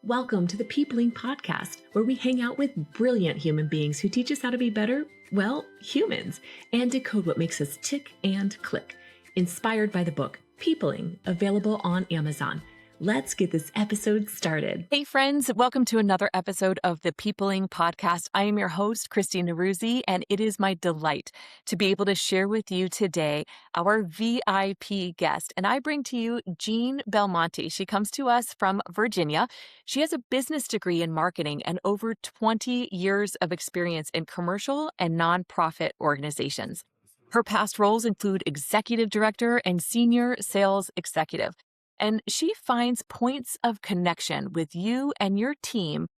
Welcome to the Peopling Podcast, where we hang out with brilliant human beings who teach us how to be better, well, humans, and decode what makes us tick and click. Inspired by the book Peopling, available on Amazon. Let's get this episode started. Hey friends, welcome to another episode of the Peopling Podcast. I am your host, Christine Naruzzi, and it is my delight to be able to share with you today our VIP guest. And I bring to you Jeanne Belmonte. She comes to us from Virginia. She has a business degree in marketing and over 20 years of experience in commercial and nonprofit organizations. Her past roles include executive director and senior sales executive. And she finds points of connection with you and your team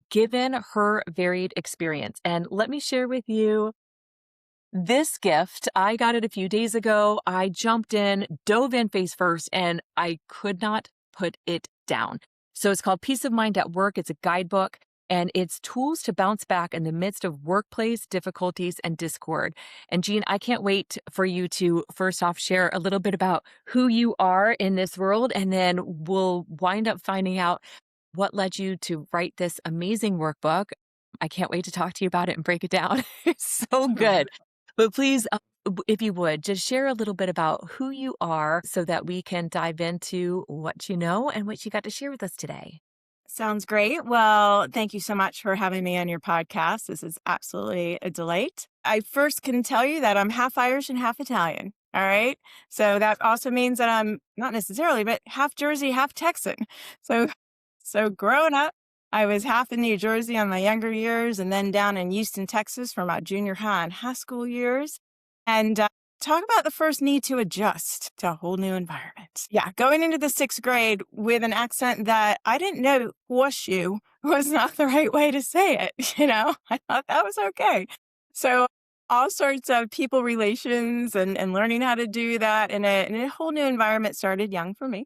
given her varied experience. And let me share with you this gift. I got it a few days ago. I jumped in, dove in face first, and I could not put it down. So it's called Peace of Mind at Work. It's a guidebook. And it's tools to bounce back in the midst of workplace difficulties and discord. And Jeanne, I can't wait for you to first off share a little bit about who you are in this world, and then we'll wind up finding out what led you to write this amazing workbook. I can't wait to talk to you about it and break it down. It's so good. But please, if you would, just share a little bit about who you are so that we can dive into what you know and what you got to share with us today. Sounds great. Well, thank you so much for having me on your podcast. This is absolutely a delight. I first can tell you that I'm half Irish and half Italian. All right. So that also means that I'm not necessarily, but half Jersey, half Texan. So growing up, I was half in New Jersey on my younger years and then down in Houston, Texas for my junior high and high school years. And talk about the first need to adjust to a whole new environment. Yeah, going into the sixth grade with an accent that I didn't know horseshoe was not the right way to say it. I thought that was okay. So all sorts of people relations and learning how to do that in a whole new environment started young for me.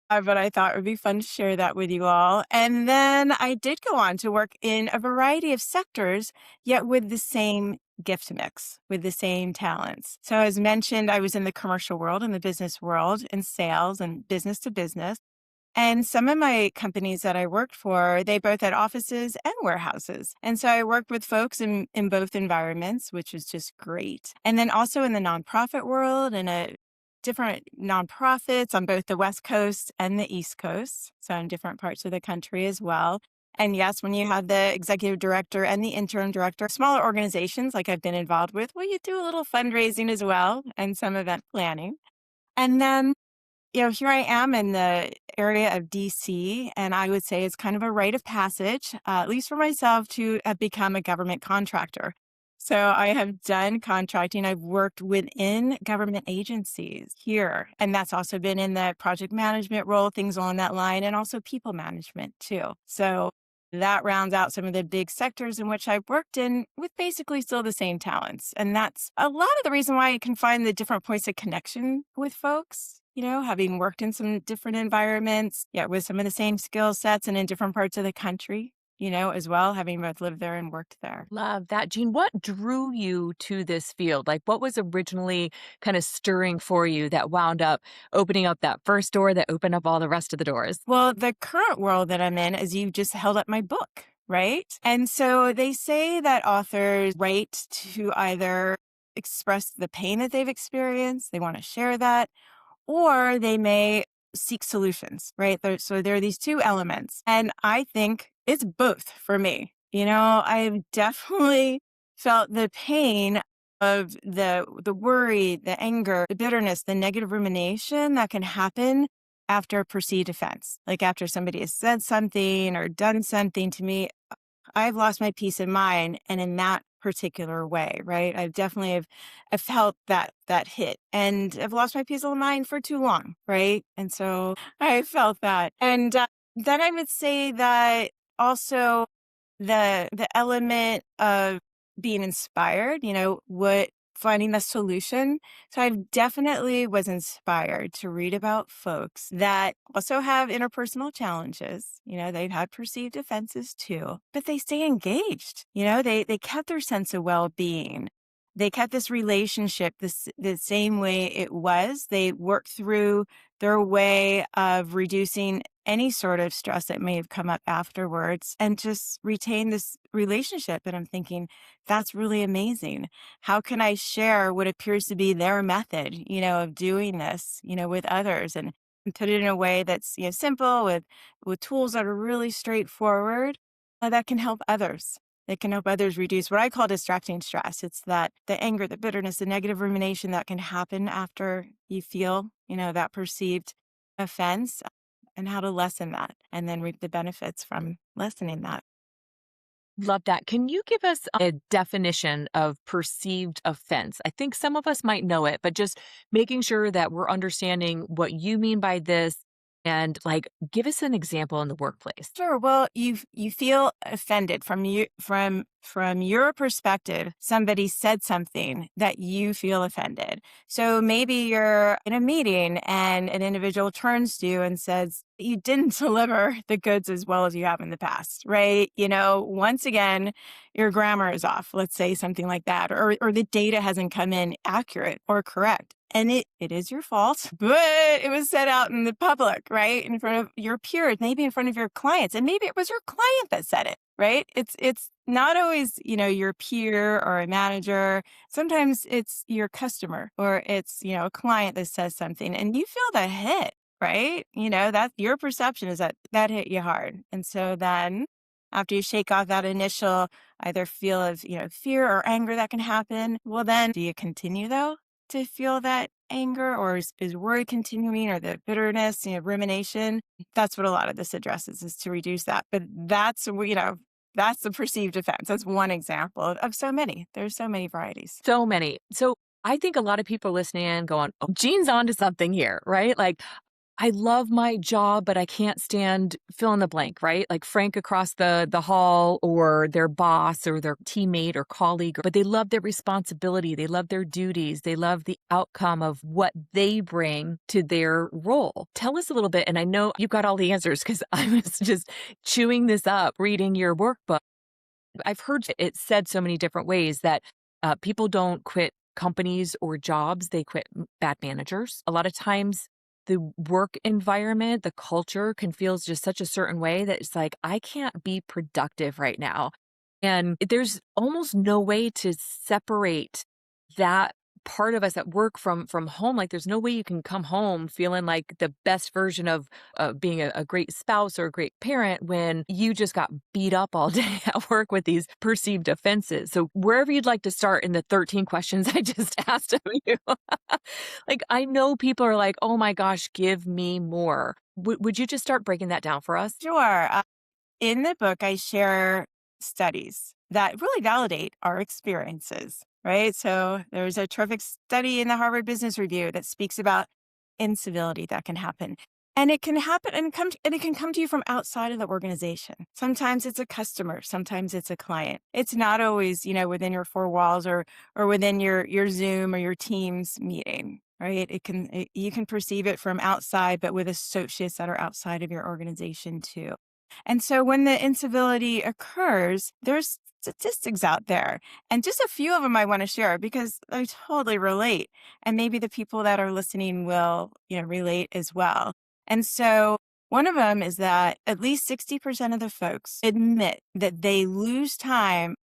But I thought it would be fun to share that with you all. And then I did go on to work in a variety of sectors, yet with the same gift mix, with the same talents. So as mentioned, I was in the commercial world and the business world in sales and business to business. And some of my companies that I worked for, they both had offices and warehouses. And so I worked with folks in both environments, which was just great. And then also in the nonprofit world and a different nonprofits on both the West Coast and the East Coast, so in different parts of the country as well. And yes, when you have the executive director and the interim director, smaller organizations like I've been involved with, well, you do a little fundraising as well and some event planning. And then, here I am in the area of DC, and I would say it's kind of a rite of passage, at least for myself, to have become a government contractor. So I have done contracting. I've worked within government agencies here, and that's also been in the project management role, things along that line, and also people management too. So that rounds out some of the big sectors in which I've worked in with basically still the same talents. And that's a lot of the reason why I can find the different points of connection with folks, having worked in some different environments, with some of the same skill sets and in different parts of the country. As well, having both lived there and worked there. Love that. Jeanne, what drew you to this field? Like, what was originally kind of stirring for you that wound up opening up that first door that opened up all the rest of the doors? Well, the current world that I'm in is you just held up my book, right? And so they say that authors write to either express the pain that they've experienced, they want to share that, or they may seek solutions, right? So there are these two elements. And I think it's both for me. I've definitely felt the pain of the worry, the anger, the bitterness, the negative rumination that can happen after a perceived offense. Like after somebody has said something or done something to me, I've lost my peace of mind. And in that particular way, right? I've definitely I've felt that hit, and I've lost my peace of mind for too long, right? And so I felt that. And then I would say that also the element of being inspired, finding the solution. So I definitely was inspired to read about folks that also have interpersonal challenges. They've had perceived offenses too, but they stay engaged. They kept their sense of well-being. They kept this relationship the same way it was. They worked through They're a way of reducing any sort of stress that may have come up afterwards and just retain this relationship. And I'm thinking, that's really amazing. How can I share what appears to be their method, of doing this, with others and put it in a way that's, simple with tools that are really straightforward that can help others. It can help others reduce what I call distracting stress. It's that the anger, the bitterness, the negative rumination that can happen after you feel, that perceived offense and how to lessen that and then reap the benefits from lessening that. Love that. Can you give us a definition of perceived offense? I think some of us might know it, but just making sure that we're understanding what you mean by this and give us an example in the workplace. Sure. Well, you feel offended from your perspective. Somebody said something that you feel offended. So maybe you're in a meeting and an individual turns to you and says, "You didn't deliver the goods as well as you have in the past," right? Once again, your grammar is off. Let's say something like that, or the data hasn't come in accurate or correct. And it is your fault, but it was said out in the public, right? In front of your peers, maybe in front of your clients. And maybe it was your client that said it, right? It's not always, your peer or a manager. Sometimes it's your customer or it's, a client that says something and you feel the hit, right? That your perception is that hit you hard. And so then after you shake off that initial either feel of, fear or anger that can happen, well, then do you continue though to feel that anger, or is worry continuing, or the bitterness, rumination? That's what a lot of this addresses, is to reduce that. But that's the perceived offense. That's one example of so many. There's so many varieties. So many. So I think a lot of people listening in going, "Oh, Jeanne's onto something here," right? I love my job, but I can't stand fill in the blank, right? Like Frank across the hall, or their boss or their teammate or colleague, but they love their responsibility. They love their duties. They love the outcome of what they bring to their role. Tell us a little bit. And I know you've got all the answers because I was just chewing this up, reading your workbook. I've heard it said so many different ways that people don't quit companies or jobs. They quit bad managers. A lot of times, the work environment, the culture can feel just such a certain way that it's like, I can't be productive right now. And there's almost no way to separate that part of us at work from home. Like there's no way you can come home feeling like the best version of being a great spouse or a great parent when you just got beat up all day at work with these perceived offenses. So wherever you'd like to start in the 13 questions I just asked of you, I know people are like, "Oh my gosh, give me more." Would you just start breaking that down for us? Sure. In the book, I share studies that really validate our experiences, right? So there's a terrific study in the Harvard Business Review that speaks about incivility that can happen. And it can happen and it can come to you from outside of the organization. Sometimes it's a customer, sometimes it's a client. It's not always, within your four walls or within your Zoom or your Teams meeting, right? You can perceive it from outside, but with associates that are outside of your organization too. And so when the incivility occurs, there's statistics out there. And just a few of them I want to share because I totally relate. And maybe the people that are listening will, relate as well. And so one of them is that at least 60% of the folks admit that they lose time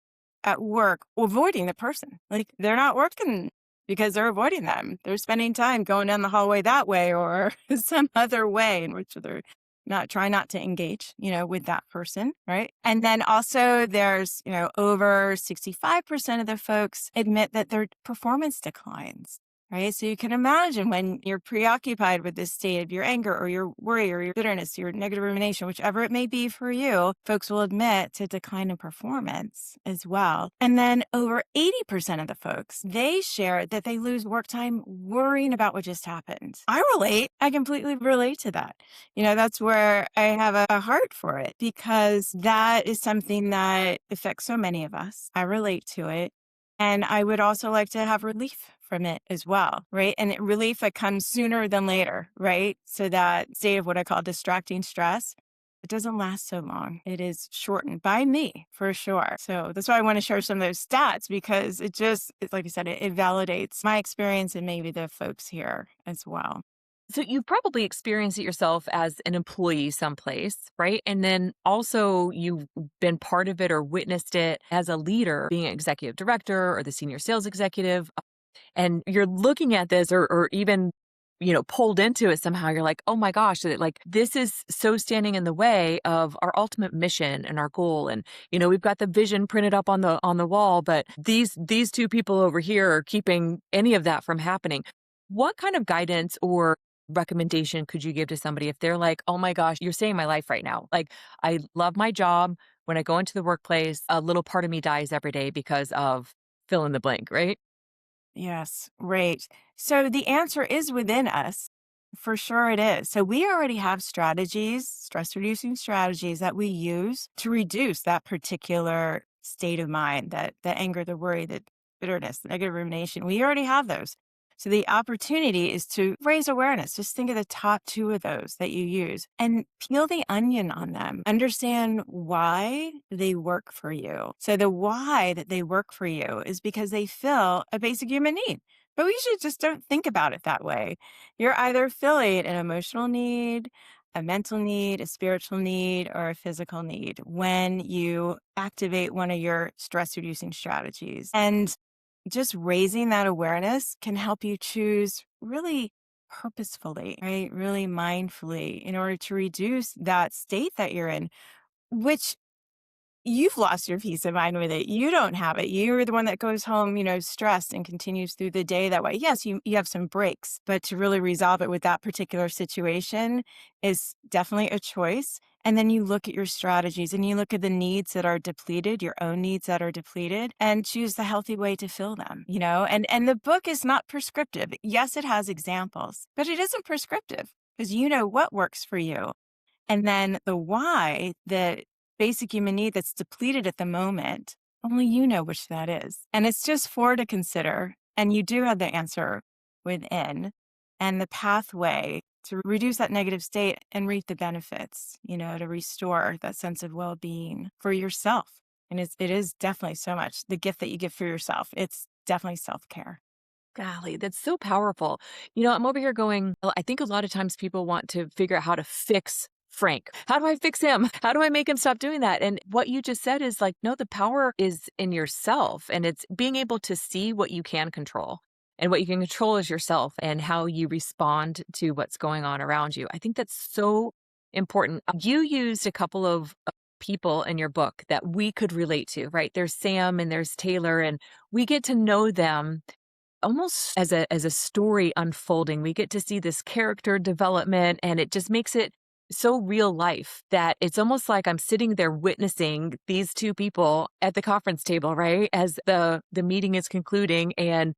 at work avoiding the person. Like they're not working because they're avoiding them. They're spending time going down the hallway that way or some other way in which they're try not to engage, with that person, right? And then also there's, over 65% of the folks admit that their performance declines, right? So you can imagine when you're preoccupied with this state of your anger or your worry or your bitterness, your negative rumination, whichever it may be for you, folks will admit to decline in performance as well. And then over 80% of the folks, they share that they lose work time worrying about what just happened. I relate. I completely relate to that. That's where I have a heart for it because that is something that affects so many of us. I relate to it. And I would also like to have relief from it as well, right? And relief that comes sooner than later, right? So that state of what I call distracting stress, it doesn't last so long. It is shortened by me for sure. So that's why I want to share some of those stats because it's like I said, it validates my experience and maybe the folks here as well. So you've probably experienced it yourself as an employee someplace, right? And then also you've been part of it or witnessed it as a leader, being an executive director or the senior sales executive. And you're looking at this or even, pulled into it somehow. You're like, oh my gosh, like this is so standing in the way of our ultimate mission and our goal. And, we've got the vision printed up on the wall, but these two people over here are keeping any of that from happening. What kind of guidance or recommendation could you give to somebody if they're like, oh my gosh, you're saving my life right now? Like, I love my job. When I go into the workplace, a little part of me dies every day because of fill in the blank, right? Yes, right. So the answer is within us. For sure it is. So we already have strategies, stress reducing strategies that we use to reduce that particular state of mind, that the anger, the worry, the bitterness, the negative rumination. We already have those. So the opportunity is to raise awareness. Just think of the top two of those that you use and peel the onion on them. Understand why they work for you. So the why that they work for you is because they fill a basic human need. But we usually just don't think about it that way. You're either filling an emotional need, a mental need, a spiritual need, or a physical need when you activate one of your stress reducing strategies. And just raising that awareness can help you choose really purposefully, right? Really mindfully in order to reduce that state that you're in, which you've lost your peace of mind with it. You don't have it. You're the one that goes home, stressed and continues through the day that way. Yes, you have some breaks, but to really resolve it with that particular situation is definitely a choice. And then you look at your strategies and you look at the needs that are depleted, your own needs that are depleted, and choose the healthy way to fill them, and the book is not prescriptive. Yes, it has examples, but it isn't prescriptive because you know what works for you. And then the why, the basic human need that's depleted at the moment, only you know which that is. And it's just four to consider. And you do have the answer within and the pathway to reduce that negative state and reap the benefits, to restore that sense of well-being for yourself. And it is definitely so much the gift that you give for yourself. It's definitely self-care. Golly, that's so powerful. I'm over here going, well, I think a lot of times people want to figure out how to fix Frank. How do I fix him? How do I make him stop doing that? And what you just said is like, no, the power is in yourself and it's being able to see what you can control. And what you can control is yourself and how you respond to what's going on around you. I think that's so important. You used a couple of people in your book that we could relate to, right? There's Sam and there's Taylor, and we get to know them almost as a story unfolding. We get to see this character development, and it just makes it so real life that it's almost like I'm sitting there witnessing these two people at the conference table, right? As the meeting is concluding, and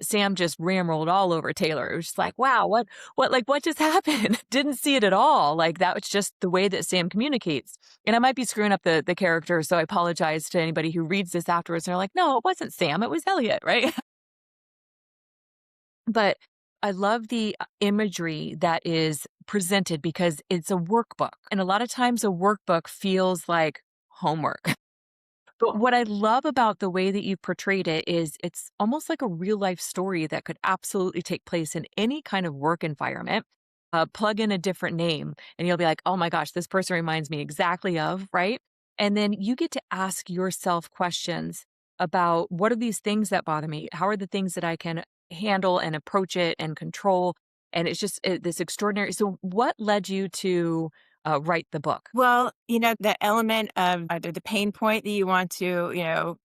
Sam just ramrolled all over Taylor. It was just like, wow, what just happened? Didn't see it at all. Like that was just the way that Sam communicates. And I might be screwing up the character, so I apologize to anybody who reads this afterwards. And they're like, no, it wasn't Sam, it was Elliot, right? But I love the imagery that is presented because it's a workbook. And a lot of times a workbook feels like homework. But what I love about the way that you portrayed it is it's almost like a real life story that could absolutely take place in any kind of work environment. Plug in a different name and you'll be like, oh my gosh, this person reminds me exactly of, right? And then you get to ask yourself questions about what are these things that bother me? How are the things that I can handle and approach it and control? And it's just this extraordinary. So, what led you to write the book? Well, that element of either the pain point that you want to,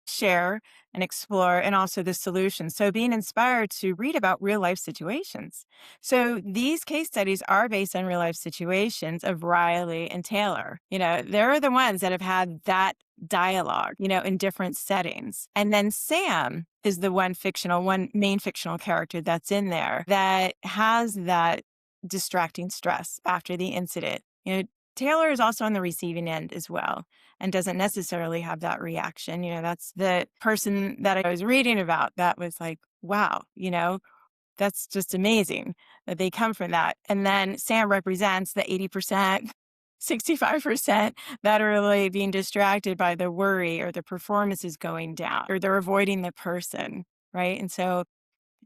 share and explore, and also the solution. So being inspired to read about real life situations. So these case studies are based on real life situations of Riley and Taylor. They're the ones that have had that dialogue, in different settings. And then Sam is the one main fictional character that's in there that has that distracting stress after the incident. Taylor is also on the receiving end as well and doesn't necessarily have that reaction. That's the person that I was reading about that was like, wow, that's just amazing that they come from that. And then Sam represents the 80%, 65% that are really being distracted by the worry or the performance is going down or they're avoiding the person, right? And so,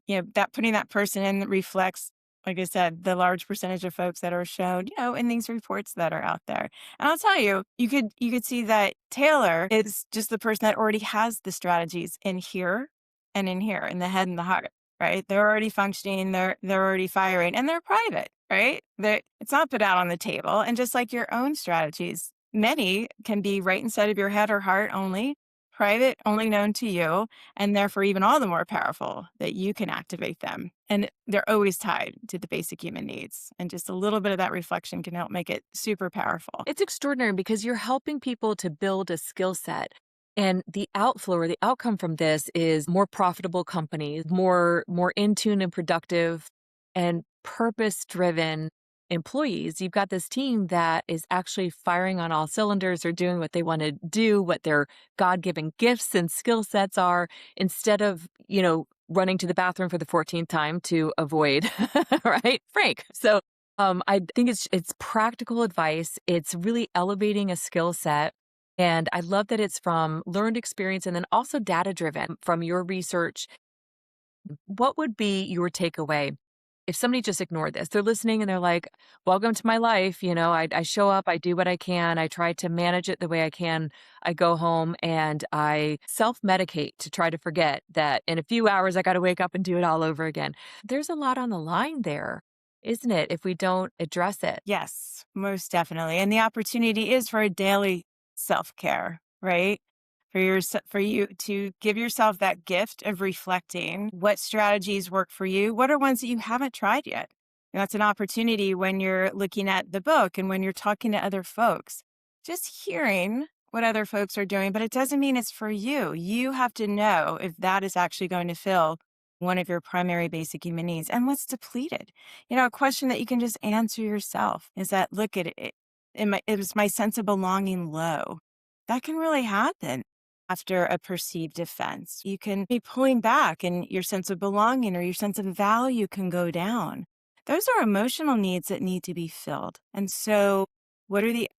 that putting that person in reflects like I said, the large percentage of folks that are shown, in these reports that are out there. And I'll tell you, you could see that Taylor is just the person that already has the strategies in here and in here, in the head and the heart, right? They're already functioning, they're already firing, and they're private, right? It's not put out on the table. And just like your own strategies, many can be right inside of your head or heart only, private, only known to you, and therefore even all the more powerful that you can activate them. And they're always tied to the basic human needs. And just a little bit of that reflection can help make it super powerful. It's extraordinary because you're helping people to build a skill set. And the outflow or the outcome from this is more profitable companies, more in tune and productive and purpose-driven employees. You've got this team that is actually firing on all cylinders or doing what they want to do, what their God-given gifts and skill sets are, instead of, running to the bathroom for the 14th time to avoid, right? Frank. So I think it's practical advice. It's really elevating a skill set. And I love that it's from learned experience and then also data driven from your research. What would be your takeaway if somebody just ignored this? They're listening and they're like, welcome to my life. I show up, I do what I can. I try to manage it the way I can. I go home and I self-medicate to try to forget that in a few hours, I got to wake up and do it all over again. There's a lot on the line there, isn't it? If we don't address it. Yes, most definitely. And the opportunity is for a daily self-care, right? For you to give yourself that gift of reflecting what strategies work for you. What are ones that you haven't tried yet? And that's an opportunity when you're looking at the book and when you're talking to other folks, just hearing what other folks are doing, but it doesn't mean it's for you. You have to know if that is actually going to fill one of your primary basic human needs and what's depleted. A question that you can just answer yourself is that, look at it. Is my sense of belonging low? That can really happen after a perceived offense. You can be pulling back and your sense of belonging or your sense of value can go down. Those are emotional needs that need to be filled. And so what are the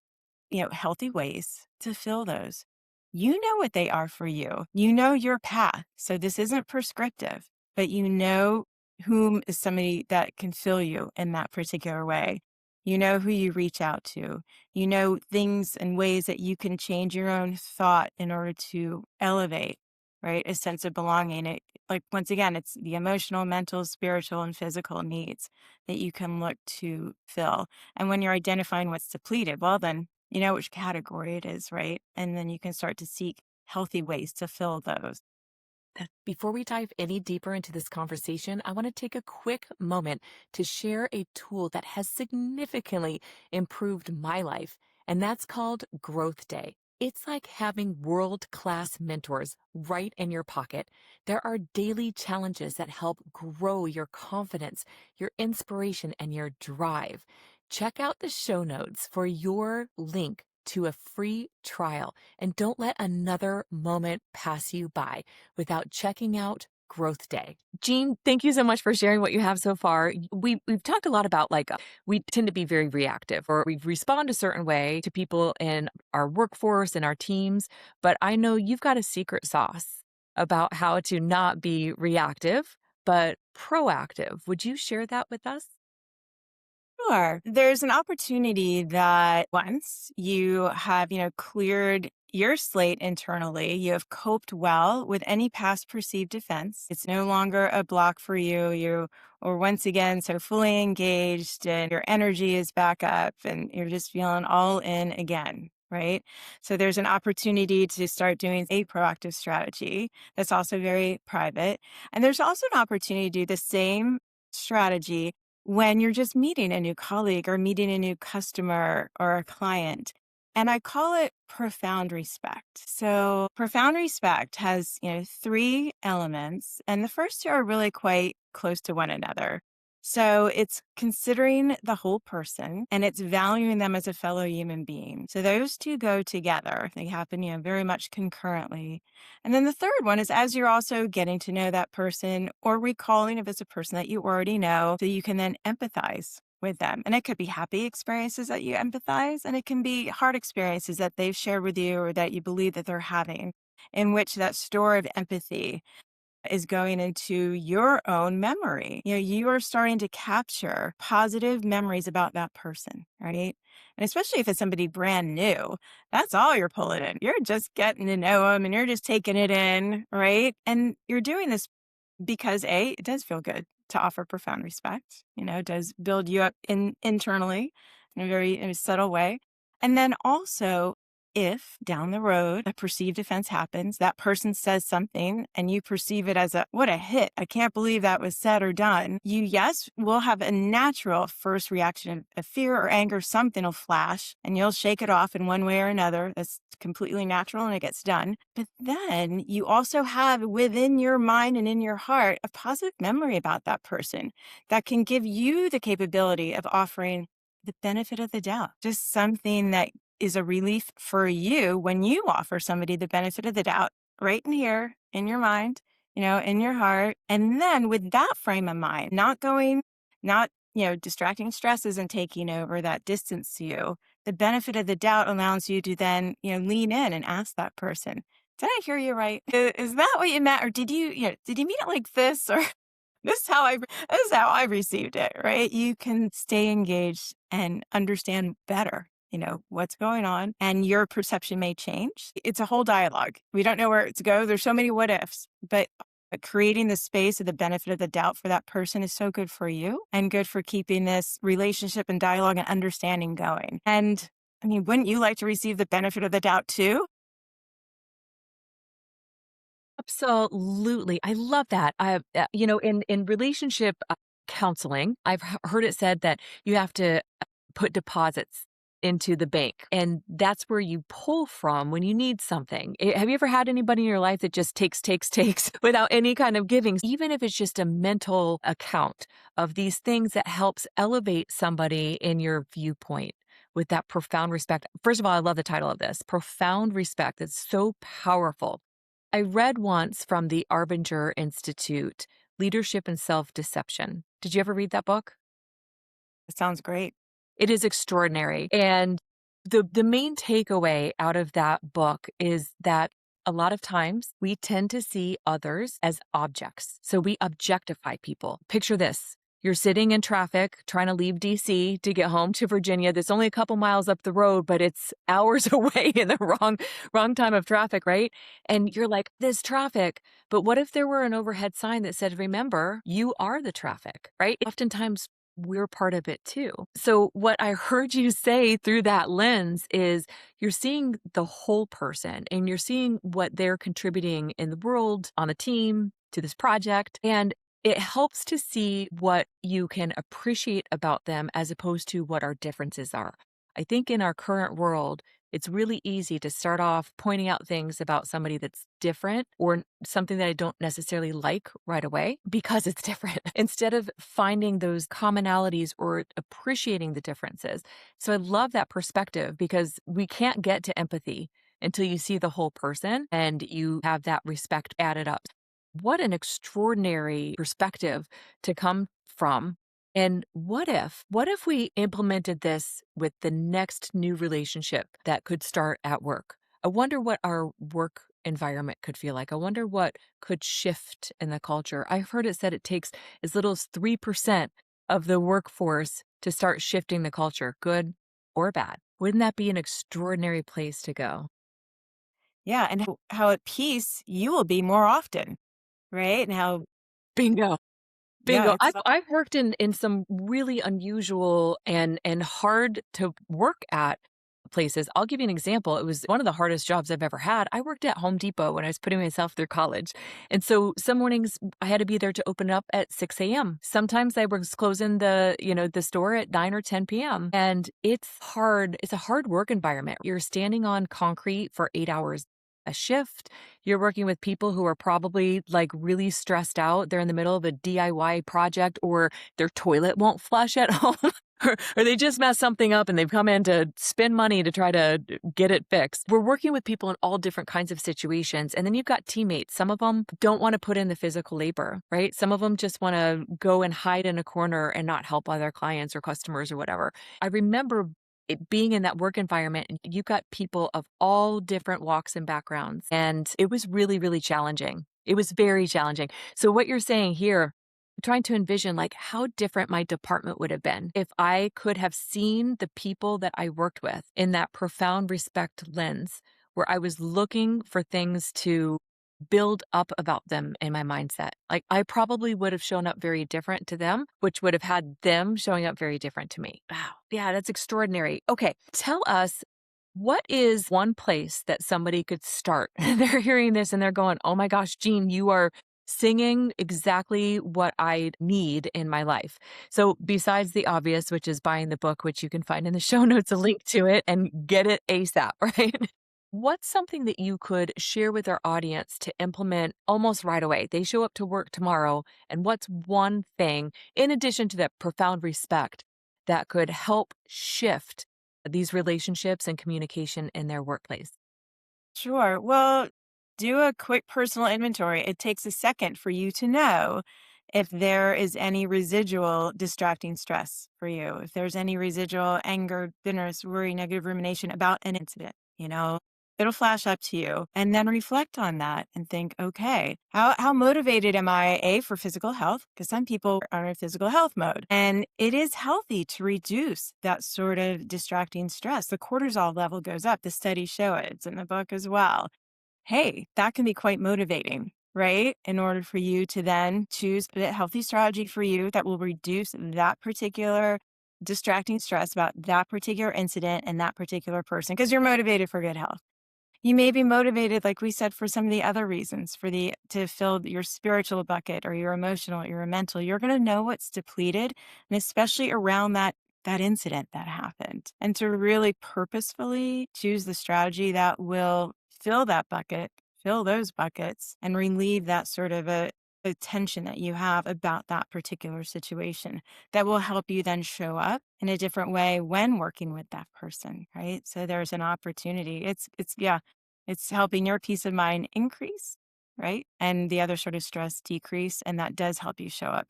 healthy ways to fill those? You know what they are for you. You know your path. So this isn't prescriptive, but you know whom is somebody that can fill you in that particular way. You know who you reach out to. You know things and ways that you can change your own thought in order to elevate, right? A sense of belonging. Once again, it's the emotional, mental, spiritual, and physical needs that you can look to fill. And when you're identifying what's depleted, well, then you know which category it is, right? And then you can start to seek healthy ways to fill those. Before we dive any deeper into this conversation, I want to take a quick moment to share a tool that has significantly improved my life, and that's called Growth Day. It's like having world-class mentors right in your pocket. There are daily challenges that help grow your confidence, your inspiration, and your drive. Check out the show notes for your link to a free trial, and don't let another moment pass you by without checking out Growth Day. Jeanne, thank you so much for sharing what you have so far. We've talked a lot about we tend to be very reactive, or we respond a certain way to people in our workforce and our teams, but I know you've got a secret sauce about how to not be reactive, but proactive. Would you share that with us? Sure. There's an opportunity that once you have, cleared your slate internally, you have coped well with any past perceived offense. It's no longer a block for you. You are once again so fully engaged and your energy is back up and you're just feeling all in again. Right. So there's an opportunity to start doing a proactive strategy that's also very private. And there's also an opportunity to do the same strategy when you're just meeting a new colleague or meeting a new customer or a client. And I call it profound respect. So profound respect has, three elements, and the first two are really quite close to one another. So it's considering the whole person and it's valuing them as a fellow human being. So those two go together. They happen, very much concurrently. And then the third one is as you're also getting to know that person or recalling if it's a person that you already know, so you can then empathize with them. And it could be happy experiences that you empathize, and it can be hard experiences that they've shared with you or that you believe that they're having, in which that store of empathy is going into your own memory. You are starting to capture positive memories about that person, right? And especially if it's somebody brand new, that's all you're pulling in. You're just getting to know them and you're just taking it in, right? And you're doing this because it does feel good to offer profound respect. It does build you up internally in in a subtle way. And then also, if down the road a perceived offense happens, that person says something and you perceive it as what a hit. I can't believe that was said or done. You, yes, will have a natural first reaction of fear or anger. Something will flash and you'll shake it off in one way or another. That's completely natural and it gets done. But then you also have within your mind and in your heart a positive memory about that person that can give you the capability of offering the benefit of the doubt, just something that is a relief for you when you offer somebody the benefit of the doubt right in here, in your mind, in your heart. And then with that frame of mind, not distracting stresses and taking over that distance to you, the benefit of the doubt allows you to then, lean in and ask that person, did I hear you right? Is that what you meant? Or did you mean it like this? Or this is how I received it, right? You can stay engaged and understand better, what's going on, and your perception may change. It's a whole dialogue. We don't know where to go. There's so many what ifs, but creating the space of the benefit of the doubt for that person is so good for you and good for keeping this relationship and dialogue and understanding going. And I mean, wouldn't you like to receive the benefit of the doubt too? Absolutely. I love that. In relationship counseling, I've heard it said that you have to put deposits into the bank, and that's where you pull from when you need something. Have you ever had anybody in your life that just takes without any kind of giving? Even if it's just a mental account of these things that helps elevate somebody in your viewpoint with that profound respect. First of all, I love the title of this, Profound Respect. It's so powerful. I read once from the Arbinger Institute, Leadership and Self-Deception. Did you ever read that book? It sounds great. It is extraordinary. And the main takeaway out of that book is that a lot of times we tend to see others as objects. So we objectify people. Picture this. You're sitting in traffic trying to leave DC to get home to Virginia. That's only a couple miles up the road, but it's hours away in the wrong time of traffic, right? And you're like, this traffic. But what if there were an overhead sign that said, remember, you are the traffic, right? Oftentimes we're part of it too. So what I heard you say through that lens is you're seeing the whole person and you're seeing what they're contributing in the world, on the team, to this project. And it helps to see what you can appreciate about them as opposed to what our differences are. I think in our current world, it's really easy to start off pointing out things about somebody that's different or something that I don't necessarily like right away because it's different instead of finding those commonalities or appreciating the differences. So I love that perspective because we can't get to empathy until you see the whole person and you have that respect added up. What an extraordinary perspective to come from. And what if we implemented this with the next new relationship that could start at work? I wonder what our work environment could feel like. I wonder what could shift in the culture. I've heard it said it takes as little as 3% of the workforce to start shifting the culture, good or bad. Wouldn't that be an extraordinary place to go? Yeah. And how at peace you will be more often, right? And how, Bingo. yeah, Bingo. it's I've worked in some really unusual and hard to work at places. I'll give you an example. It was one of the hardest jobs I've ever had. I worked at Home Depot when I was putting myself through college. And so some mornings I had to be there to open up at 6 a.m. Sometimes I was closing the store at 9 or 10 p.m. And it's hard. It's a hard work environment. You're standing on concrete for 8 hours a shift. You're working with people who are probably like really stressed out. They're in the middle of a DIY project or their toilet won't flush at home. Or they just messed something up and they've come in to spend money to try to get it fixed. We're working with people in all different kinds of situations. And then you've got teammates. Some of them don't want to put in the physical labor, right? Some of them just want to go and hide in a corner and not help other clients or customers or whatever. I remember being in that work environment, you've got people of all different walks and backgrounds. And it was really, really challenging. It was very challenging. So what you're saying here, trying to envision like how different my department would have been if I could have seen the people that I worked with in that profound respect lens, where I was looking for things to build up about them in my mindset. Like I probably would have shown up very different to them, which would have had them showing up very different to me. Wow. Yeah, that's extraordinary. Okay. Tell us, what is one place that somebody could start? They're hearing this and they're going, oh my gosh, Jeanne, you are singing exactly what I need in my life. So besides the obvious, which is buying the book, which you can find in the show notes, a link to it, and get it ASAP, right? What's something that you could share with our audience to implement almost right away? They show up to work tomorrow, and what's one thing, in addition to that profound respect, that could help shift these relationships and communication in their workplace? Sure. Well, do a quick personal inventory. It takes a second for you to know if there is any residual distracting stress for you, if there's any residual anger, bitterness, worry, negative rumination about an incident, it'll flash up to you, and then reflect on that and think, okay, how motivated am I, A, for physical health? Because some people are in physical health mode, and it is healthy to reduce that sort of distracting stress. The cortisol level goes up. The studies show it. It's in the book as well. Hey, that can be quite motivating, right? In order for you to then choose a healthy strategy for you that will reduce that particular distracting stress about that particular incident and that particular person, because you're motivated for good health. You may be motivated, like we said, for some of the other reasons, to fill your spiritual bucket or your emotional, your mental. You're going to know what's depleted, and especially around that incident that happened, and to really purposefully choose the strategy that will fill that bucket, fill those buckets, and relieve that sort of a tension that you have about that particular situation, that will help you then show up in a different way when working with that person, right? So there's an opportunity. It's helping your peace of mind increase, right? And the other sort of stress decrease. And that does help you show up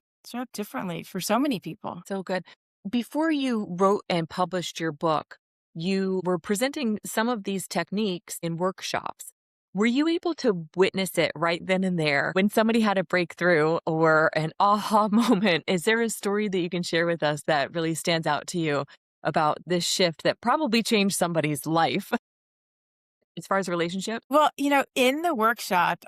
differently for so many people. So good. Before you wrote and published your book, you were presenting some of these techniques in workshops. Were you able to witness it right then and there when somebody had a breakthrough or an aha moment? Is there a story that you can share with us that really stands out to you about this shift that probably changed somebody's life as far as relationship? Well, in the workshop,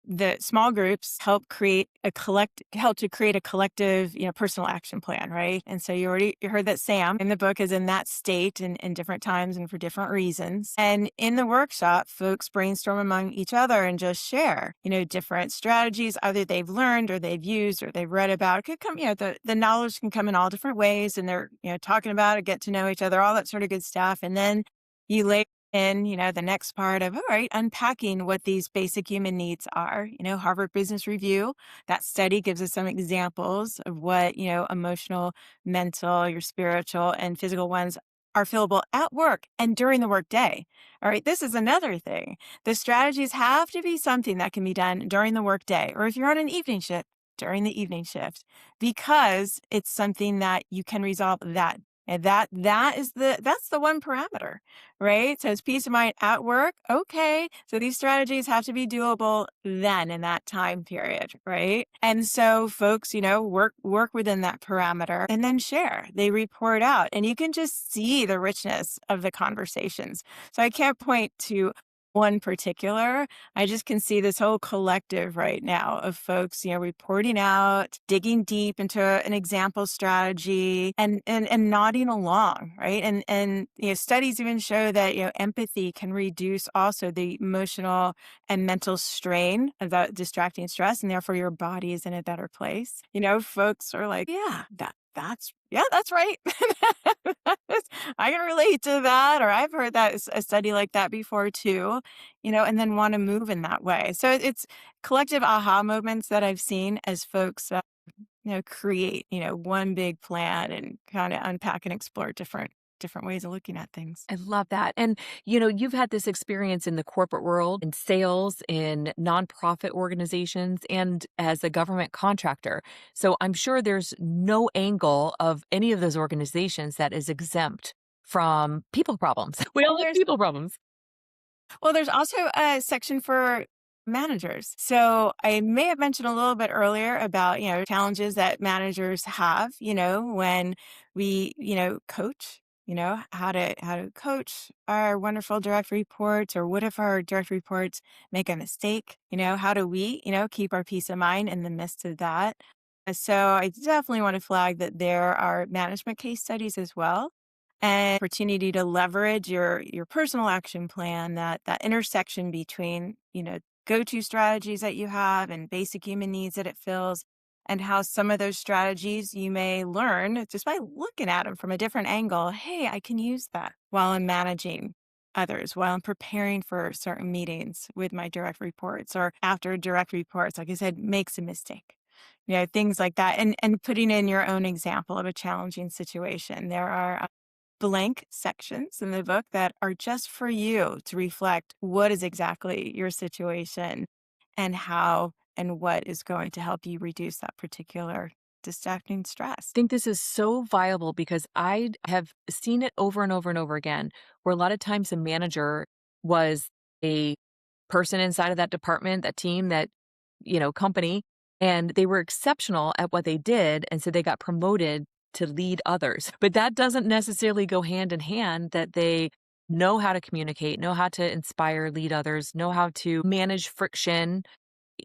the small groups help to create a collective, personal action plan, right? And so you heard that Sam in the book is in that state in different times and for different reasons. And in the workshop, folks brainstorm among each other and just share, different strategies either they've learned or they've used or they've read about. It could come, the knowledge can come in all different ways, and they're, talking about it, get to know each other, all that sort of good stuff. And then you lay in, the next part of, all right, unpacking what these basic human needs are. Harvard Business Review, that study gives us some examples of what, emotional, mental, your spiritual and physical ones are fillable at work and during the workday. All right, this is another thing. The strategies have to be something that can be done during the workday, or if you're on an evening shift, during the evening shift, because it's something that you can resolve that. And that's the one parameter, right? So it's peace of mind at work. Okay. So these strategies have to be doable then in that time period, right? And so folks, work within that parameter and then share. They report out, and you can just see the richness of the conversations. So I can't point to one particular. I just can see this whole collective right now of folks, reporting out, digging deep into an example strategy and nodding along, right? And studies even show that, empathy can reduce also the emotional and mental strain of that distracting stress, and therefore your body is in a better place. Folks are like, that's right. I can relate to that, or I've heard that a study like that before too, and then want to move in that way. So it's collective aha moments that I've seen as folks, create, one big plan and kind of unpack and explore different ways of looking at things. I love that. And, you've had this experience in the corporate world, in sales, in nonprofit organizations, and as a government contractor. So I'm sure there's no angle of any of those organizations that is exempt from people problems. We all have people problems. Well, there's also a section for managers. So I may have mentioned a little bit earlier about, challenges that managers have, when we, coach, how to coach our wonderful direct reports, or what if our direct reports make a mistake? How do we, keep our peace of mind in the midst of that? So I definitely want to flag that there are management case studies as well, and opportunity to leverage your personal action plan, that intersection between, go-to strategies that you have and basic human needs that it fills, and how some of those strategies you may learn just by looking at them from a different angle. Hey, I can use that while I'm managing others, while I'm preparing for certain meetings with my direct reports, or after direct reports, like I said, makes a mistake. Things like that. And putting in your own example of a challenging situation. There are blank sections in the book that are just for you to reflect what is exactly your situation, and how and what is going to help you reduce that particular distracting stress. Think this is so viable because I have seen it over and over and over again, where a lot of times a manager was a person inside of that department, that team, that, company, and they were exceptional at what they did. And so they got promoted to lead others. But that doesn't necessarily go hand in hand that they know how to communicate, know how to inspire, lead others, know how to manage friction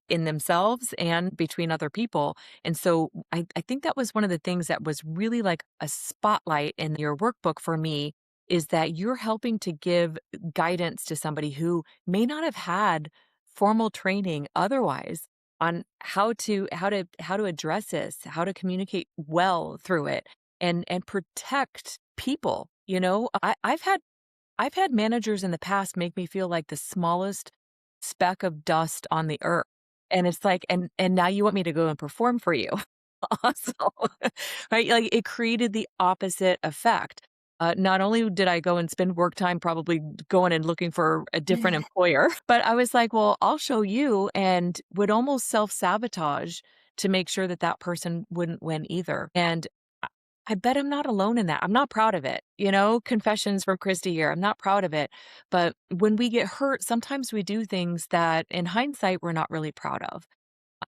in themselves and between other people. And so I think that was one of the things that was really like a spotlight in your workbook for me, is that you're helping to give guidance to somebody who may not have had formal training otherwise on how to address this, how to communicate well through it, and protect people. I've had managers in the past make me feel like the smallest speck of dust on the earth. And it's like, and now you want me to go and perform for you. Also, right? Like, it created the opposite effect. Not only did I go and spend work time probably going and looking for a different employer, but I was like, well, I'll show you, and would almost self-sabotage to make sure that that person wouldn't win either. And I I bet I'm not alone in that. I'm not proud of it. Confessions from Christy here. I'm not proud of it. But when we get hurt, sometimes we do things that in hindsight we're not really proud of.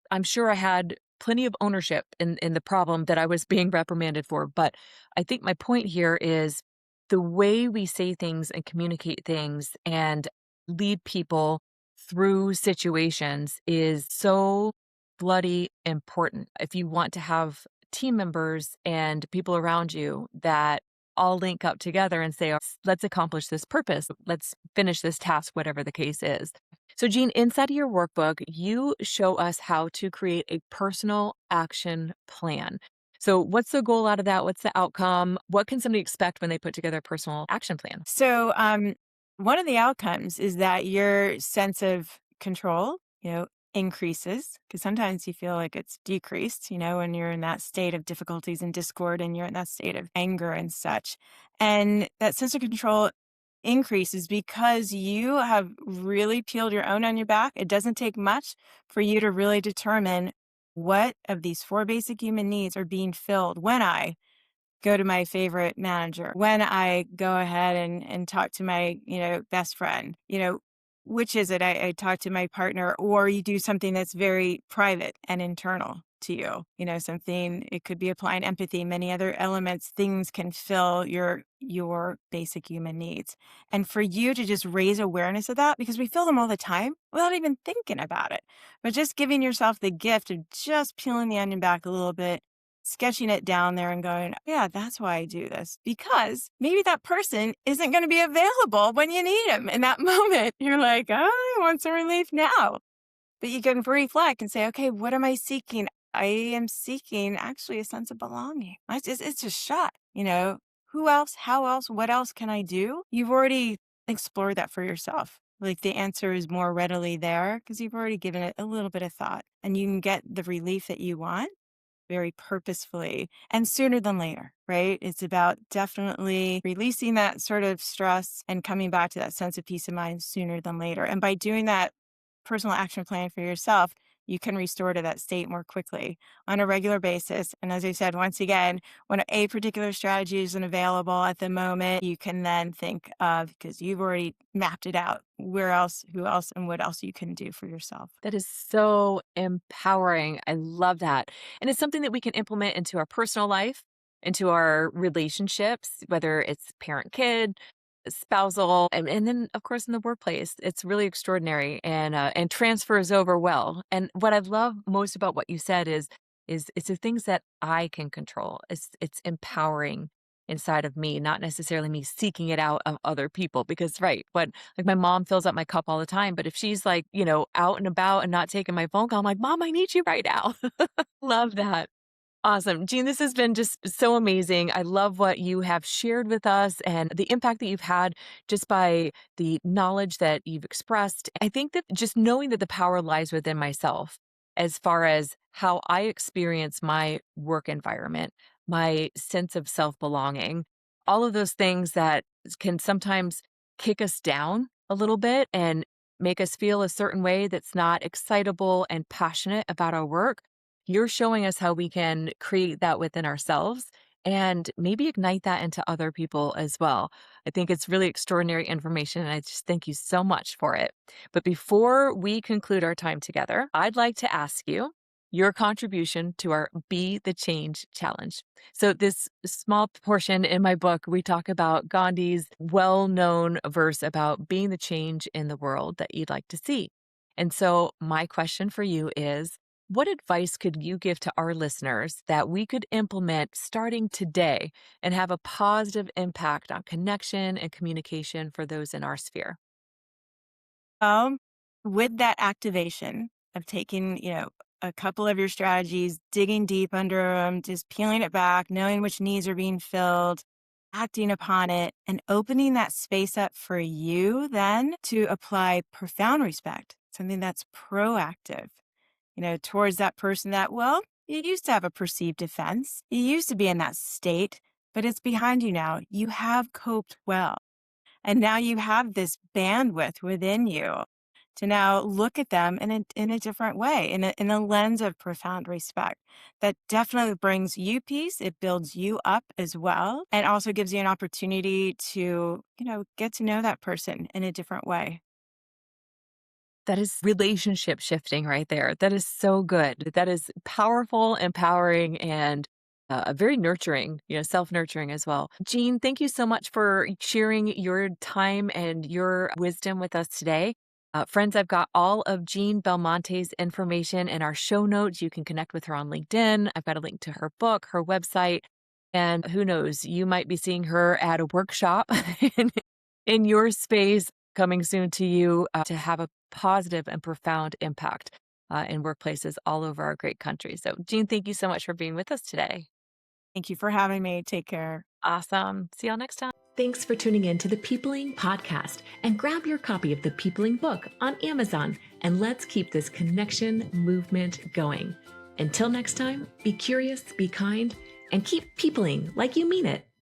I'm sure I had plenty of ownership in the problem that I was being reprimanded for. But I think my point here is the way we say things and communicate things and lead people through situations is so bloody important. If you want to have team members and people around you that all link up together and say, let's accomplish this purpose, let's finish this task, whatever the case is. So, Jeanne, inside of your workbook, you show us how to create a personal action plan. So, what's the goal out of that? What's the outcome? What can somebody expect when they put together a personal action plan? So, one of the outcomes is that your sense of control, increases, because sometimes you feel like it's decreased, when you're in that state of difficulties and discord, and you're in that state of anger and such. And that sense of control increases because you have really peeled your own on your back. It doesn't take much for you to really determine what of these four basic human needs are being filled when I go to my favorite manager, when I go ahead and talk to my, best friend, which is it? I talk to my partner, or you do something that's very private and internal to you, something, it could be applying empathy, many other elements, things can fill your basic human needs. And for you to just raise awareness of that, because we feel them all the time without even thinking about it, but just giving yourself the gift of just peeling the onion back a little bit, sketching it down there and going, yeah, that's why I do this. Because maybe that person isn't going to be available when you need them in that moment. You're like, oh, I want some relief now. But you can reflect and say, okay, what am I seeking? I am seeking actually a sense of belonging. It's just shot, who else, how else, what else can I do? You've already explored that for yourself. Like, the answer is more readily there because you've already given it a little bit of thought, and you can get the relief that you want very purposefully and sooner than later, right? It's about definitely releasing that sort of stress and coming back to that sense of peace of mind sooner than later. And by doing that personal action plan for yourself, you can restore to that state more quickly on a regular basis. And as I said, once again, when a particular strategy isn't available at the moment, you can then think of, because you've already mapped it out, where else, who else, and what else you can do for yourself. That is so empowering. I love that. And it's something that we can implement into our personal life, into our relationships, whether it's parent kid, spousal, and then of course in the workplace. It's really extraordinary and transfers over well. And what I love most about what you said is it's the things that I can control. It's empowering inside of me, not necessarily me seeking it out of other people. Because right, when like my mom fills up my cup all the time, but if she's like, out and about and not taking my phone call, I'm like, Mom, I need you right now. Love that. Awesome. Jeanne, this has been just so amazing. I love what you have shared with us and the impact that you've had just by the knowledge that you've expressed. I think that just knowing that the power lies within myself as far as how I experience my work environment, my sense of self-belonging, all of those things that can sometimes kick us down a little bit and make us feel a certain way that's not excitable and passionate about our work. You're showing us how we can create that within ourselves and maybe ignite that into other people as well. I think it's really extraordinary information, and I just thank you so much for it. But before we conclude our time together, I'd like to ask you your contribution to our Be the Change challenge. So, this small portion in my book, we talk about Gandhi's well known verse about being the change in the world that you'd like to see. And so, my question for you is, what advice could you give to our listeners that we could implement starting today and have a positive impact on connection and communication for those in our sphere? Um, with that activation of taking, a couple of your strategies, digging deep under them, just peeling it back, knowing which needs are being filled, acting upon it, and opening that space up for you then to apply profound respect, something that's proactive, towards that person that, well, you used to have a perceived defense. You used to be in that state, but it's behind you now. You have coped well. And now you have this bandwidth within you to now look at them in a different way, in a lens of profound respect. That definitely brings you peace. It builds you up as well, and also gives you an opportunity to, get to know that person in a different way. That is relationship shifting right there. That is so good. That is powerful, empowering, and very nurturing, self nurturing as well. Jeanne, thank you so much for sharing your time and your wisdom with us today. Friends, I've got all of Jeanne Belmonte's information in our show notes. You can connect with her on LinkedIn. I've got a link to her book, her website, and who knows, you might be seeing her at a workshop in your space coming soon to you to have a positive and profound impact in workplaces all over our great country. So, Jeanne, thank you so much for being with us today. Thank you for having me. Take care. Awesome. See y'all next time. Thanks for tuning in to the Peopling Podcast, and grab your copy of the Peopling book on Amazon, and let's keep this connection movement going. Until next time, be curious, be kind, and keep peopling like you mean it.